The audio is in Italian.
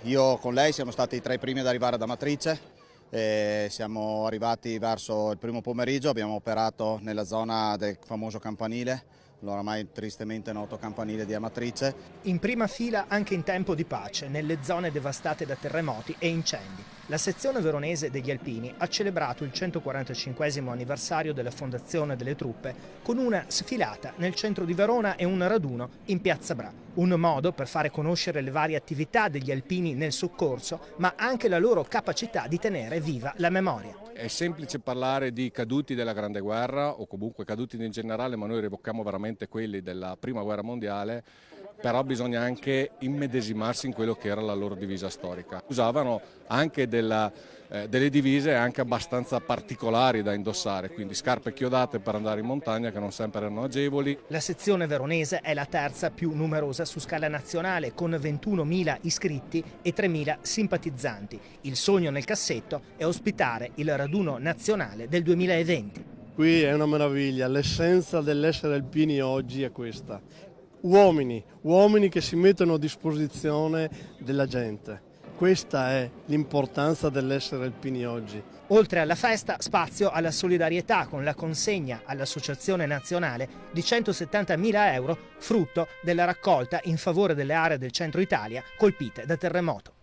Io con lei siamo stati tra i primi ad arrivare ad Amatrice. Siamo arrivati verso il primo pomeriggio, abbiamo operato nella zona del famoso campanile, l'oramai tristemente noto campanile di Amatrice. In prima fila anche in tempo di pace, nelle zone devastate da terremoti e incendi. La sezione veronese degli Alpini ha celebrato il 145° anniversario della fondazione delle truppe con una sfilata nel centro di Verona e un raduno in Piazza Bra. Un modo per fare conoscere le varie attività degli alpini nel soccorso, ma anche la loro capacità di tenere viva la memoria. È semplice parlare di caduti della Grande Guerra o comunque caduti in generale, ma noi rievocchiamo veramente quelli della Prima Guerra Mondiale, però bisogna anche immedesimarsi in quello che era la loro divisa storica. Usavano anche delle divise anche abbastanza particolari da indossare, quindi scarpe chiodate per andare in montagna che non sempre erano agevoli. La sezione veronese è la terza più numerosa su scala nazionale, con 21.000 iscritti e 3.000 simpatizzanti. Il sogno nel cassetto è ospitare il raduno nazionale del 2020. Qui è una meraviglia, l'essenza dell'essere alpini oggi è questa. Uomini che si mettono a disposizione della gente. Questa è l'importanza dell'essere alpini oggi. Oltre alla festa, spazio alla solidarietà con la consegna all'Associazione Nazionale di 170.000 euro, frutto della raccolta in favore delle aree del centro Italia colpite da terremoto.